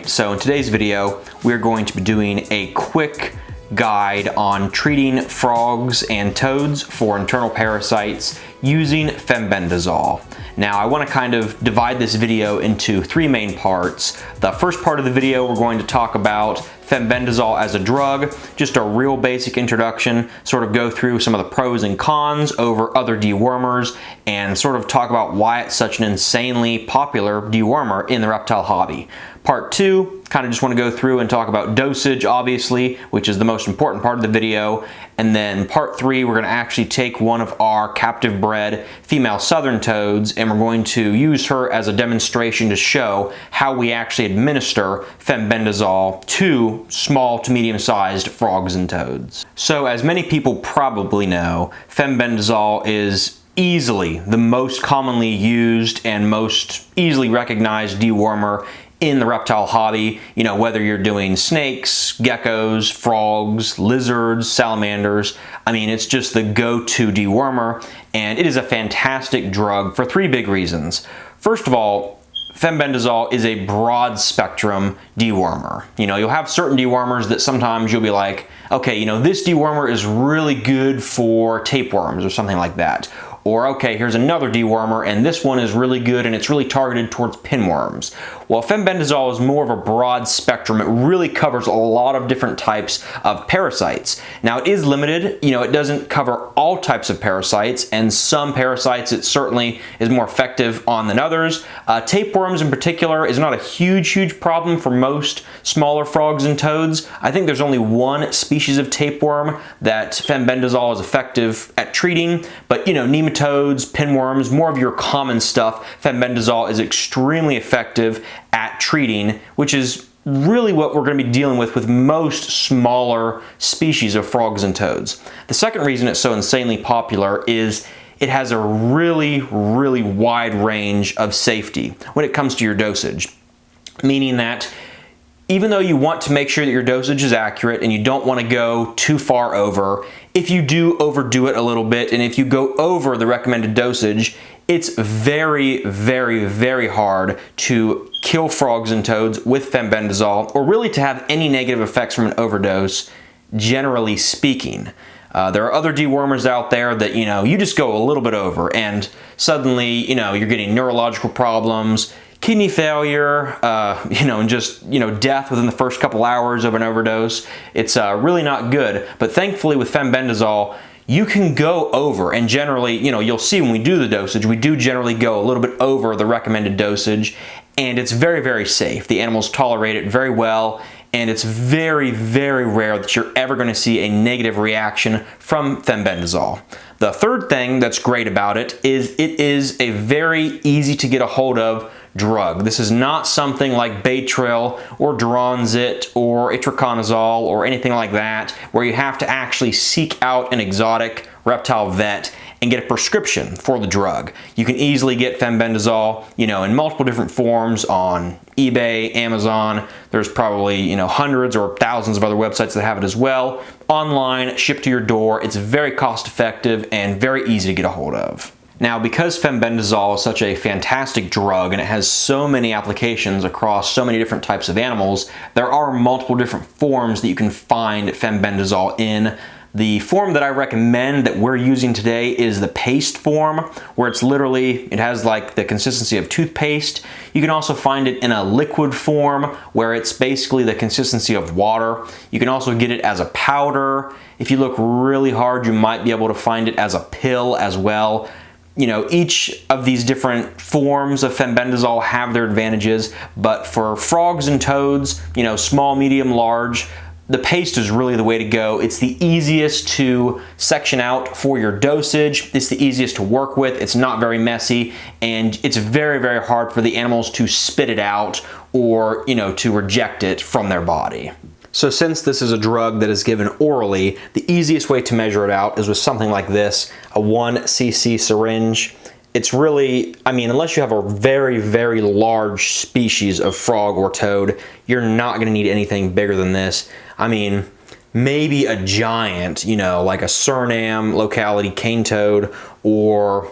Alright, so in today's video, we're going to be doing a quick guide on treating frogs and toads for internal parasites using fenbendazole. Now, I want to kind of divide this video into three main parts. The first part of the video, we're going to talk about fenbendazole as a drug, just a real basic introduction, sort of go through some of the pros and cons over other dewormers, and sort of talk about why it's such an insanely popular dewormer in the reptile hobby. Part two, kind of just want to go through and talk about dosage, obviously, which is the most important part of the video. And then part three, we're going to actually take one of our captive bred female southern toads and we're going to use her as a demonstration to show how we actually administer fenbendazole to small to medium sized frogs and toads. So as many people probably know, fenbendazole is easily the most commonly used and most easily recognized dewormer in the reptile hobby. You know, whether you're doing snakes, geckos, frogs, lizards, salamanders, I mean, it's just the go-to dewormer, and it is a fantastic drug for three big reasons. First of all, fenbendazole is a broad spectrum dewormer. You know, you'll have certain dewormers that sometimes you'll be like, okay, you know, this dewormer is really good for tapeworms or something like that. Or, okay, here's another dewormer and this one is really good and it's really targeted towards pinworms. Well, fenbendazole is more of a broad spectrum. It really covers a lot of different types of parasites. Now, it is limited. You know, it doesn't cover all types of parasites, and some parasites it certainly is more effective on than others. Tapeworms in particular is not a huge problem for most smaller frogs and toads. I think there's only one species of tapeworm that fenbendazole is effective at treating, but you know, nematodes, pinworms, more of your common stuff, fenbendazole is extremely effective at treating, which is really what we're going to be dealing with most smaller species of frogs and toads. The second reason it's so insanely popular is it has a really wide range of safety when it comes to your dosage, meaning that even though you want to make sure that your dosage is accurate and you don't want to go too far over, if you do overdo it a little bit and if you go over the recommended dosage, it's very hard to kill frogs and toads with fenbendazole, or really to have any negative effects from an overdose, generally speaking. There are other dewormers out there that, you know, you just go a little bit over and suddenly, you know, you're getting neurological problems, kidney failure, you know, and just, you know, death within the first couple hours of an overdose. It's really not good. But thankfully with fenbendazole, you can go over, and generally, you know, you'll see when we do the dosage, we do generally go a little bit over the recommended dosage, and it's very safe. The animals tolerate it very well, and it's very rare that you're ever going to see a negative reaction from fenbendazole. The third thing that's great about it is a very easy to get a hold of drug. This is not something like Baytril or Duranzit or itraconazole or anything like that, where you have to actually seek out an exotic reptile vet and get a prescription for the drug. You can easily get fenbendazole, you know, in multiple different forms on eBay, Amazon. There's probably, you know, hundreds or thousands of other websites that have it as well. Online, shipped to your door. It's very cost effective and very easy to get a hold of. Now, because fenbendazole is such a fantastic drug and it has so many applications across so many different types of animals, there are multiple different forms that you can find fenbendazole in. The form that I recommend that we're using today is the paste form, where it's literally, it has like the consistency of toothpaste. You can also find it in a liquid form, where it's basically the consistency of water. You can also get it as a powder. If you look really hard, you might be able to find it as a pill as well. You know, each of these different forms of fenbendazole have their advantages, but for frogs and toads, you know, small, medium, large, the paste is really the way to go. It's the easiest to section out for your dosage. It's the easiest to work with. It's not very messy, and it's very hard for the animals to spit it out or, you know, to reject it from their body. So since this is a drug that is given orally, the easiest way to measure it out is with something like this, a 1 cc syringe. It's really, I mean, unless you have a very large species of frog or toad, you're not going to need anything bigger than this. I mean, maybe a giant, you know, like a Suriname locality cane toad, or,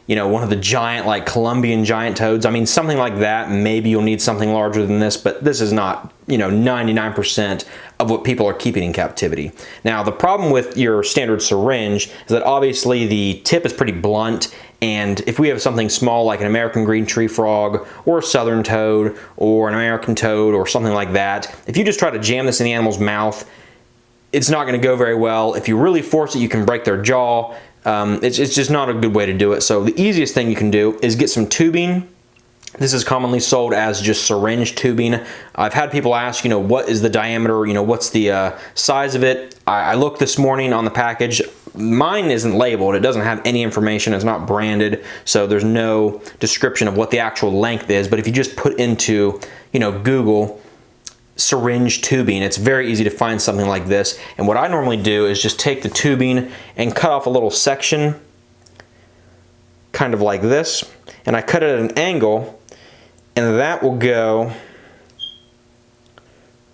you know, one of the giant, like Colombian giant toads. I mean, something like that. Maybe you'll need something larger than this, but this is not, you know, 99% of what people are keeping in captivity. Now, the problem with your standard syringe is that obviously the tip is pretty blunt, and if we have something small like an American green tree frog or a southern toad or an American toad or something like that, if you just try to jam this in the animal's mouth, it's not going to go very well. If you really force it, you can break their jaw. It's just not a good way to do it. So the easiest thing you can do is get some tubing. This is commonly sold as just syringe tubing. I've had people ask, you know, what is the diameter, you know, what's the size of it? I looked this morning on the package. Mine isn't labeled. It doesn't have any information. It's not branded, so there's no description of what the actual length is. But if you just put into, you know, Google syringe tubing, it's very easy to find something like this. And what I normally do is just take the tubing and cut off a little section, kind of like this, and I cut it at an angle, and that will go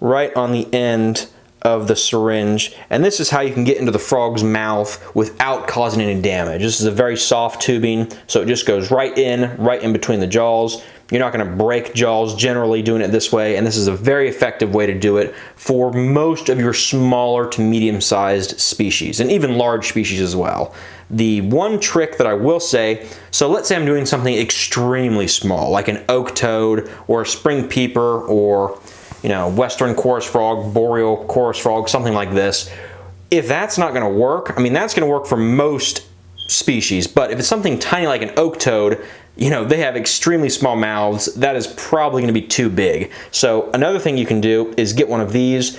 right on the end of the syringe. And this is how you can get into the frog's mouth without causing any damage. This is a very soft tubing, so it just goes right in between the jaws. You're not going to break jaws generally doing it this way, and this is a very effective way to do it for most of your smaller to medium-sized species, and even large species as well. The one trick that I will say, so let's say I'm doing something extremely small, like an oak toad or a spring peeper or, you know, western chorus frog, boreal chorus frog, something like this. If that's not going to work, I mean, that's going to work for most species, but if it's something tiny like an oak toad, you know, they have extremely small mouths. That is probably going to be too big. So another thing you can do is get one of these.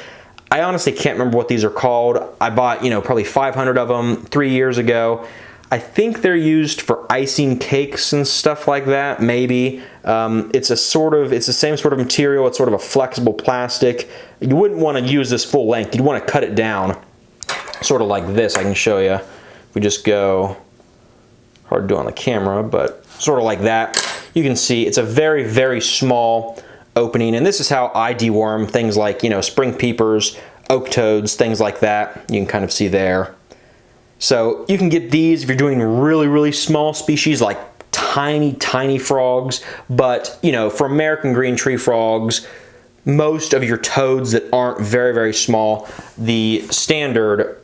I honestly can't remember what these are called. I bought, you know, probably 500 of them 3 years ago. I think they're used for icing cakes and stuff like that, maybe. It's the same sort of material. It's sort of a flexible plastic. You wouldn't want to use this full length. You'd want to cut it down, sort of like this. I can show you. If we just go, hard to do on the camera, but sort of like that. You can see it's a very, very small opening, and this is how I deworm things like, you know, spring peepers, oak toads, things like that. You can kind of see there. So you can get these if you're doing really, really small species like tiny, tiny frogs, but, you know, for American green tree frogs, most of your toads that aren't very, very small, the standard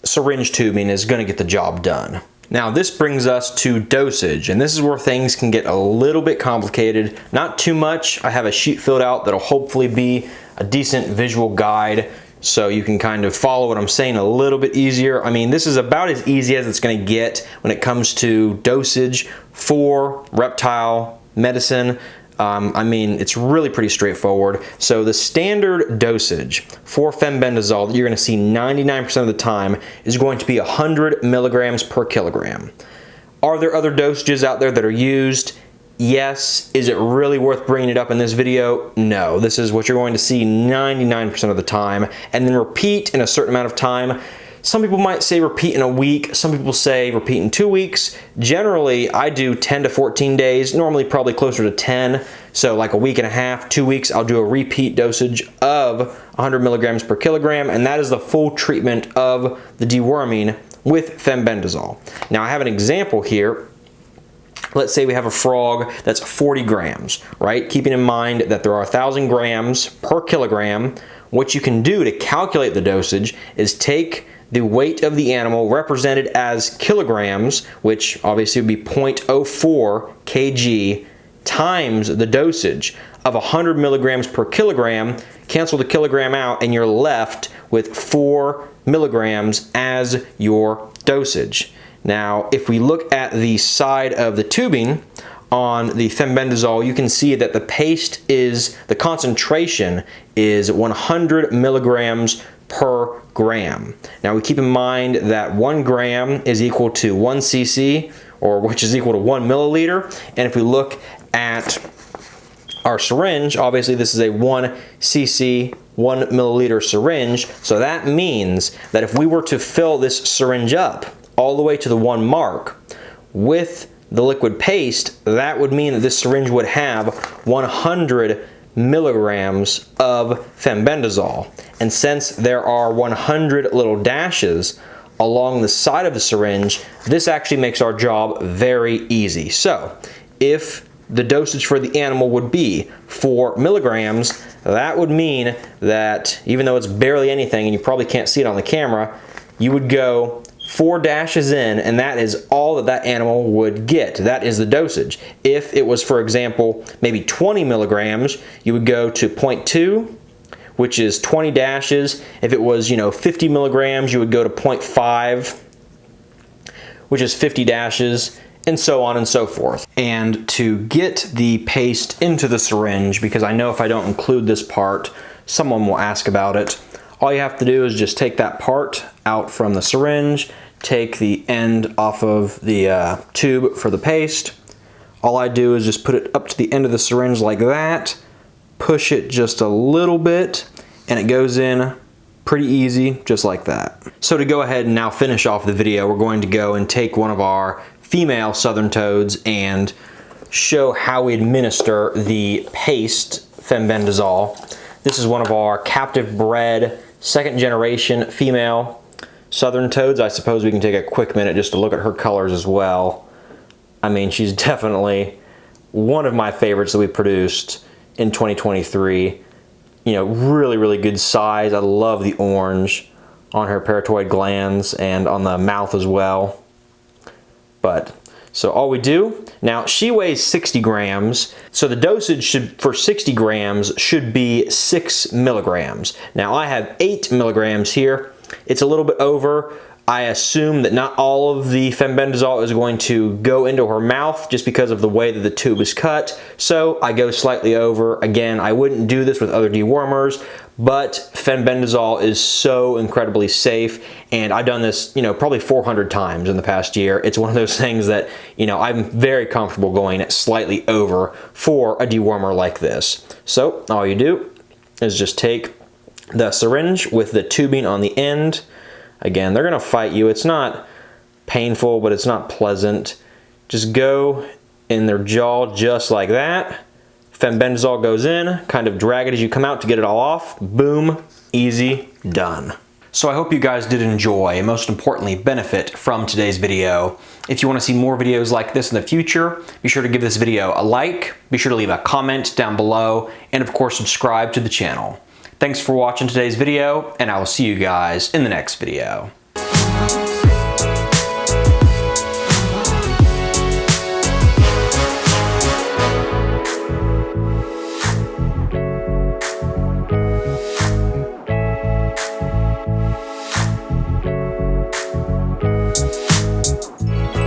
syringe tubing is going to get the job done. Now this brings us to dosage, and this is where things can get a little bit complicated. Not too much. I have a sheet filled out that'll hopefully be a decent visual guide so you can kind of follow what I'm saying a little bit easier. I mean, this is about as easy as it's going to get when it comes to dosage for reptile medicine. I mean, it's really pretty straightforward. So the standard dosage for fenbendazole that you're going to see 99% of the time is going to be 100 milligrams per kilogram. Are there other dosages out there that are used? Yes. Is it really worth bringing it up in this video? No. This is what you're going to see 99% of the time, and then repeat in a certain amount of time. Some people might say repeat in a week. Some people say repeat in 2 weeks. Generally, I do 10 to 14 days, normally probably closer to 10. So like a week and a half, 2 weeks, I'll do a repeat dosage of 100 milligrams per kilogram, and that is the full treatment of the deworming with fenbendazole. Now I have an example here. Let's say we have a frog that's 40 grams, right? Keeping in mind that there are 1,000 grams per kilogram. What you can do to calculate the dosage is take the weight of the animal represented as kilograms, which obviously would be 0.04 kg, times the dosage of 100 milligrams per kilogram, cancel the kilogram out, and you're left with 4 milligrams as your dosage. Now, if we look at the side of the tubing on the fenbendazole, you can see that the concentration is 100 milligrams per gram. Now we keep in mind that 1 gram is equal to 1 cc, or which is equal to 1 milliliter. And if we look at our syringe, obviously this is a 1 cc, 1 milliliter syringe. So that means that if we were to fill this syringe up all the way to the 1 mark with the liquid paste, that would mean that this syringe would have 100 milligrams of fenbendazole. And since there are 100 little dashes along the side of the syringe, this actually makes our job very easy. So if the dosage for the animal would be 4 milligrams, that would mean that even though it's barely anything and you probably can't see it on the camera, you would go 4 dashes in, and that is all that that animal would get. That is the dosage. If it was, for example, maybe 20 milligrams, you would go to 0.2, which is 20 dashes. If it was, 50 milligrams, you would go to 0.5, which is 50 dashes, and so on and so forth. And to get the paste into the syringe, because I know if I don't include this part, someone will ask about it, all you have to do is just take that part out from the syringe, take the end off of the tube for the paste. All I do is just put it up to the end of the syringe like that, push it just a little bit, and it goes in pretty easy, just like that. So to go ahead and now finish off the video, we're going to go and take one of our female southern toads and show how we administer the paste Fenbendazole. This is one of our captive bred 2nd generation female southern toads. I suppose we can take a quick minute just to look at her colors as well. I mean, she's definitely one of my favorites that we produced in 2023. Really, really good size. I love the orange on her parotid glands and on the mouth as well. So all we do, now she weighs 60 grams, so the dosage for 60 grams should be 6 milligrams. Now I have 8 milligrams here. It's a little bit over. I assume that not all of the Fenbendazole is going to go into her mouth just because of the way that the tube is cut, so I go slightly over. Again, I wouldn't do this with other dewormers, but Fenbendazole is so incredibly safe, and I've done this, probably 400 times in the past year. It's one of those things that, I'm very comfortable going slightly over for a dewormer like this. So all you do is just take the syringe with the tubing on the end. Again, they're gonna fight you. It's not painful, but it's not pleasant. Just go in their jaw just like that. Fenbendazole goes in, kind of drag it as you come out to get it all off. Boom, easy, done. So I hope you guys did enjoy, and most importantly, benefit from today's video. If you want to see more videos like this in the future, be sure to give this video a like, be sure to leave a comment down below, and of course subscribe to the channel. Thanks for watching today's video, and I will see you guys in the next video.